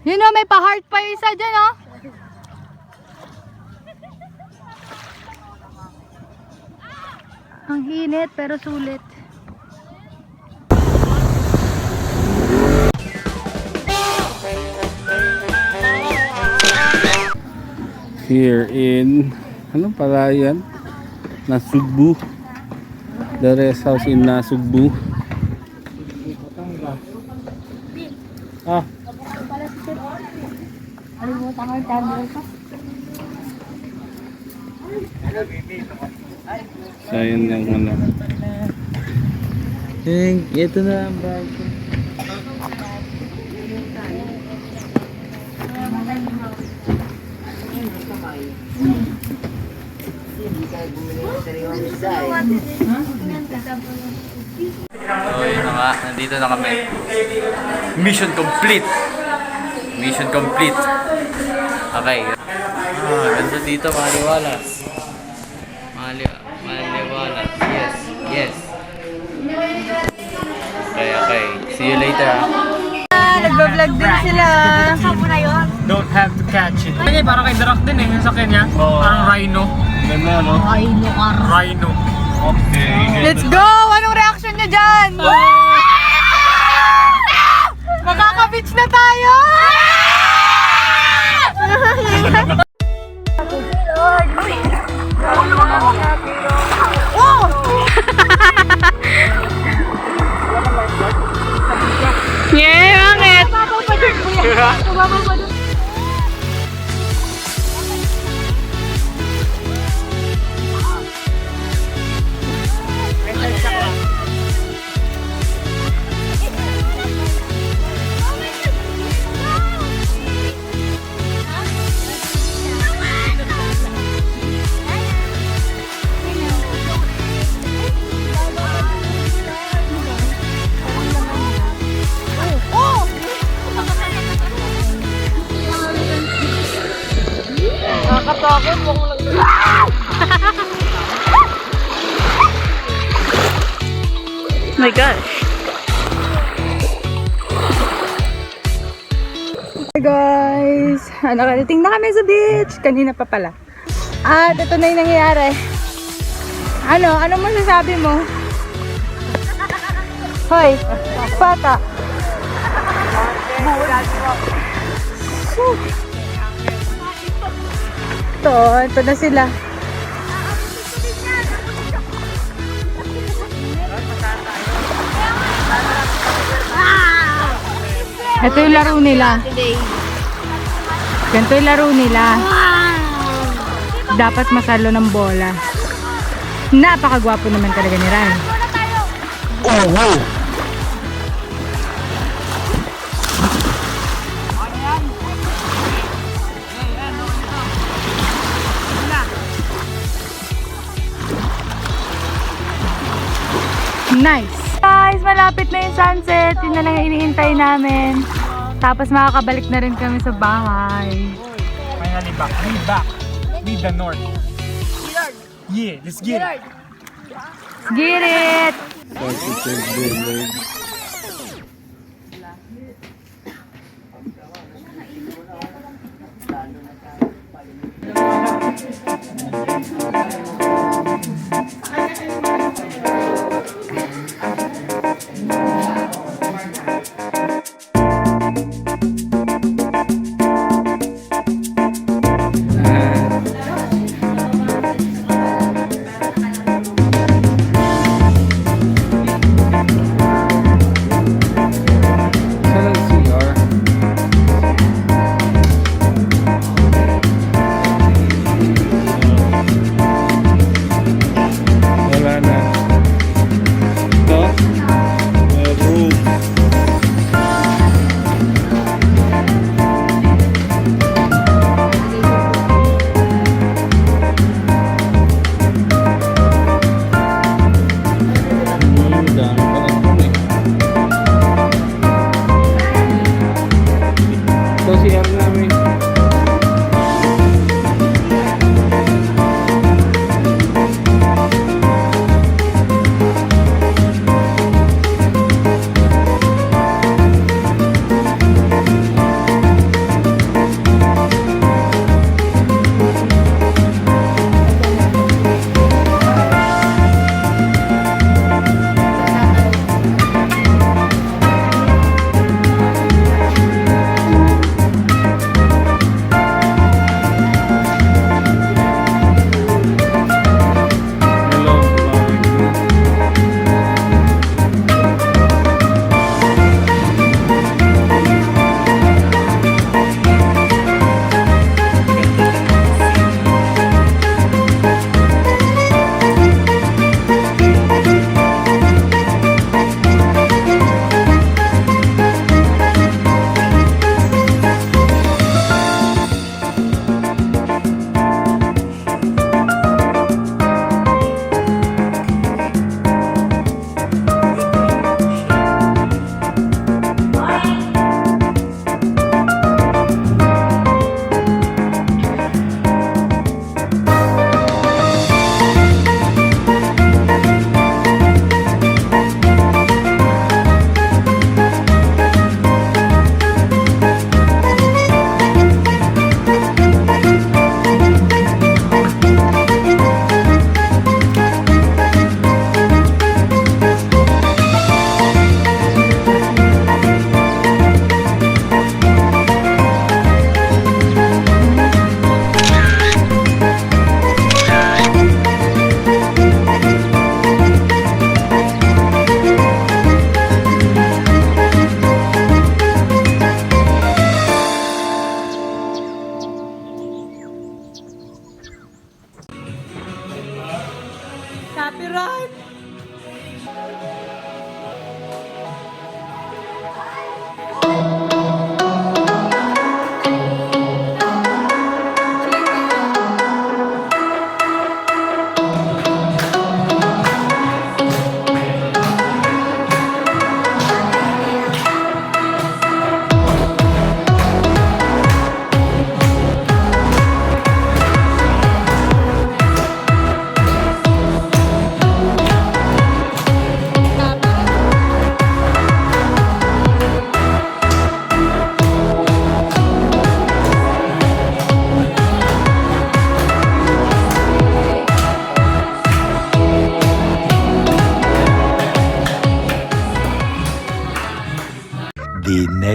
Yun o, may pa-heart pa yung isa dyan o. Ang init pero sulit. Here in, ano pala yan? Nasugbu. The Resthouse in Nasugbu. Ah. So yun yung ano. Ito na ang bag ko. So yun na nga, nandito na kami. Mission complete. Mission complete. Okay. Ganda dito, maliwalas. Maliwalas. Yes. Yes. Okay. See you later. Nagbablog din sila. Don't have to catch it. Kaya parang kay Darak din yung sakyan niya. Parang rhino. Ganda no? Rhino. Okay. Let's go! Anong reaction niya dyan? Makaka-beach na tayo! Yeah, bakit? Nakakatakot mo kung my gosh. Hey guys, nakarating na kami sa beach. Kanina pa pala. At ito na yung nangyayari. Ano masasabi mo? Hoy, bata. Ito na sila. Ito yung laro nila. Ganito yung laro nila. Dapat masalo ng bola. Napakagwapo naman talaga ni Ryan. Oh, wow! Nice! Guys, malapit na yung sunset. Yun na lang yung iniintay namin. Tapos makakabalik na rin kami sa bahay. Finally back. Need the north. Yeah, let's get it. Get it!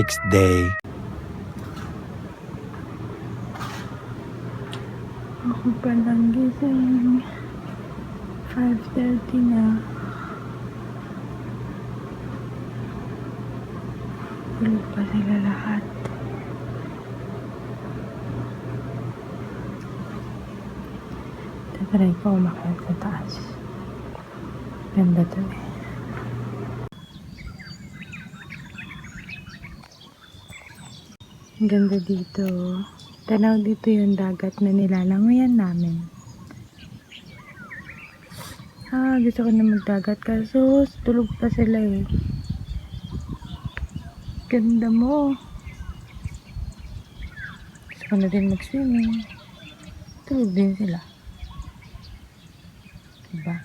next day. Ako palang gising. 5:30 na. Tulog pa sila lahat. Tatry ko umakyat sa taas. Ganda to eh. Ang ganda dito. Tanaw dito yung dagat na nilalangoyan namin. Gusto ko na magdagat kaso tulog pa sila eh. Ganda mo. Gusto ko na din mag-swimming. Tulog din sila. Diba?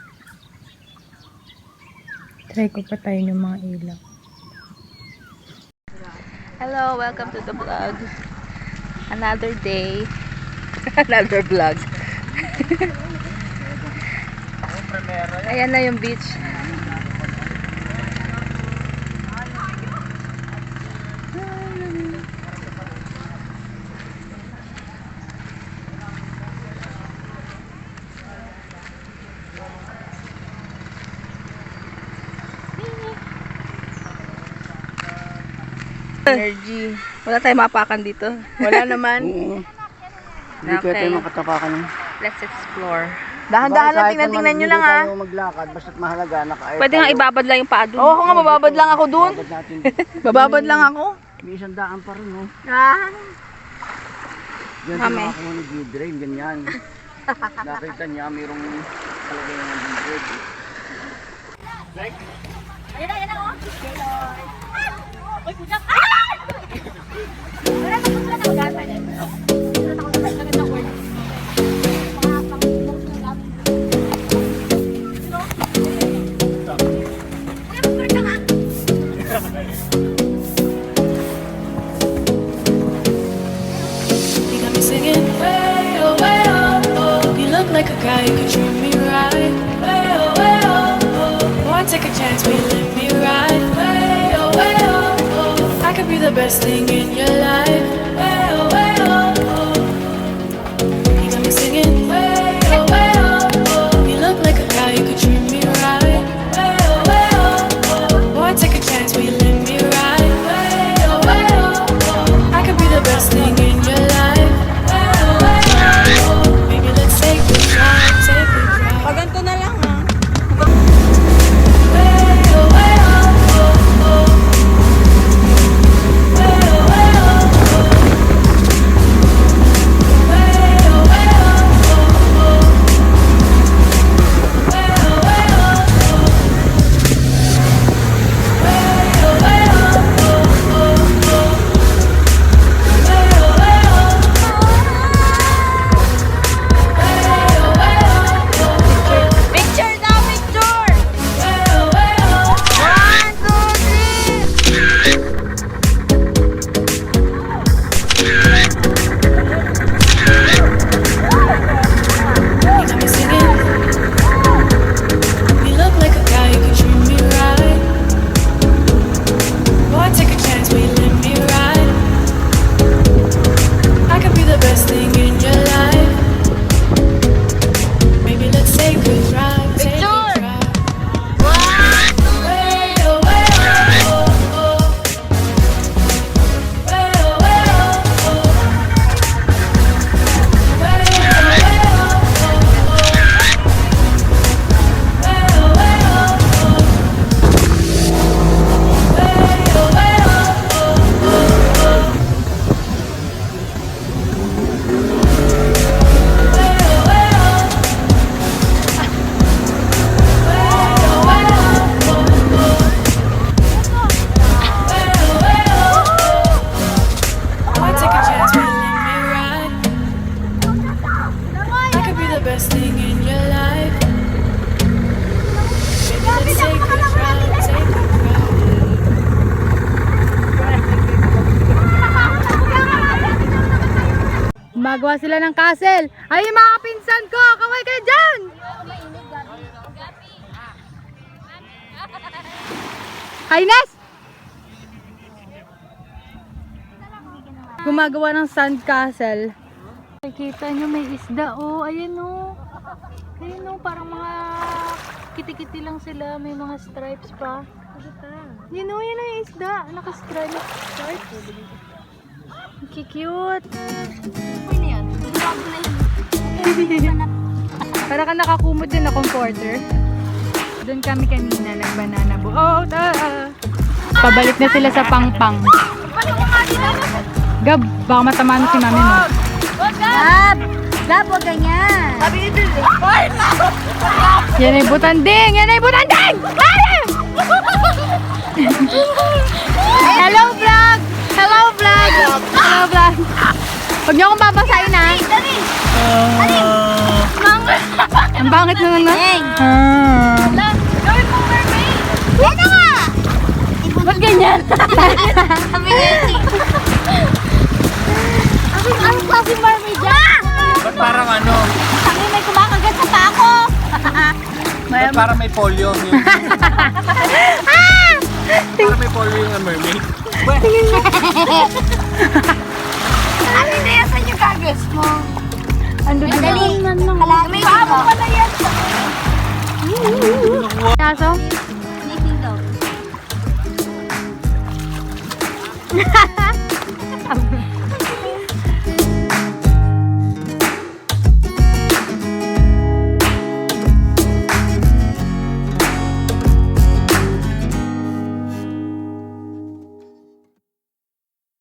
Try ko pa tayo ng mga ilaw. Hello, welcome to the vlog. Another day. Another vlog. Ayan na yung beach. Energy. Wala tayong mapakan dito. Wala naman. Hindi kaya tayo makatapakan. Let's explore. Dahan-dahan lang, tingnan nyo lang ha. Hindi tayo maglakad, basta't mahalaga. Pwede nga ibabad lang yung paa dun. Oo, nga mababad lang ako dun. Babad natin. Bababad lang ako. May isang daan pa rin, no? Diyan Mami. sa mga nag-drain, ganyan. Nakita niya, mayroong talaga yung nag-drain. Like a guy who could treat me right. Way oh, way oh, oh. Won't take a chance, will you let me ride? Way oh, way oh, oh. I could be the best thing in your life. Way oh, way oh, oh. You got me singing. Way oh, way oh, oh. You look like a guy who could treat me right. Way oh, way oh, oh. Won't take a chance, will you let me ride? Way oh, way oh, oh. I could be the best thing in your life. Way oh, way oh, oh. Maybe let's take a drive, take a drive. Paganto na lang ha. Way oh, way oh, oh, oh. Way oh, way oh, oh. Way oh, way oh, oh, oh. Way oh, way oh, oh. Way oh, way oh, oh, oh. Way oh, way Picture na, picture! oh, way oh. 1, 2, 3! You got me singing. You look like a guy who could treat me right. Boy, take a chance, will you let me ride? I could be the best thing in your life. Maybe let's take a drive, take a drive. Way oh, way oh, oh, oh. Way oh, way oh, oh. Way oh, way oh, oh, oh. Way oh, way oh, oh. Way oh, way oh, oh, oh. Best thing in your life. Maybe let's take a drive, take a drive. Magawa sila ng castle. Ay, yung mga pinsan ko! Kaway kayo dyan! Hi, Nes! Gumagawa ng sandcastle. Nakikita nyo may isda. Oh, ayan oh. Ayan oh, parang mga kiti-kiti lang sila. May mga stripes pa. Yun oh, yun oh yung isda. Naka-stripe. Cute. Ano yan? Para ka nakakumot din na comforter. Doon kami kanina nag-banana boat. Oh, pabalik na sila sa pangpang. Gab, baka matamaan si mami mo. Gab, huwag ganyan. Yan ay butanding! Yan ay butanding! Hello vlog! Hello vlog! Hello vlog! Huwag niyo akong babasahin ha. Ang bangit naman na. Gawin mo mermaid. Ano nga? Ba't ganyan? Sabi niya ang klase mermaid dyan? Ba't parang ano? Sabi may kumakagat sa pako. Ba't parang may polio? Parang may polio yung mermaid. Ano na yan sa inyo kagas mo? Ando doon. Dali. May pako pala yan. Kaso? Sneaking dog.